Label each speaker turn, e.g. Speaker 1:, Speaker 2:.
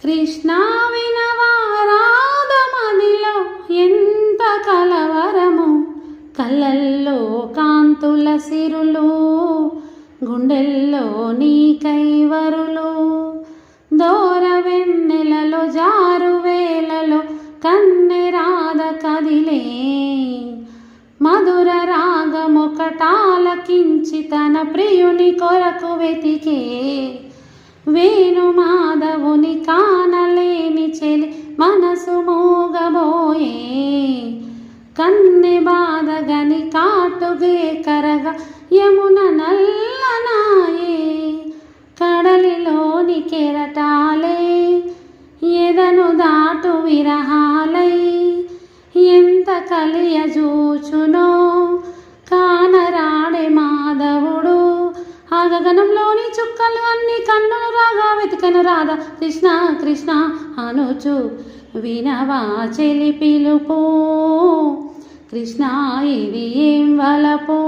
Speaker 1: కృష్ణ వినవా రాధమదిలో ఎంత కలవరము, కళ్ళల్లో కాంతుల సిరులు, గుండెల్లో నీ కైవరులు. దోర వెన్నెలలో జారు వేలలో కన్నె రాధ కదిలే, మధుర రాగమొకటాలకించి తన ప్రియుని కొరకు వెతికే. వేణు మాధవుని కానలేని చెలి మనసు మూగబోయే, కన్నె బాధగని కాటుగే కరగ యమున నల్లనాయే. కడలిలోని కెరటాలే ఎదను దాటు విరహాలై, ఎంత కలియజూచునో కానరాడే మాధవుడు. ఆ గగనంలోని చుక్కలు అన్ని కన్నులు రాగా వెతికను రాధ కృష్ణ కృష్ణ అనుచు. వినవా చెలి పిలుపు, కృష్ణ ఇది ఏం వలపు.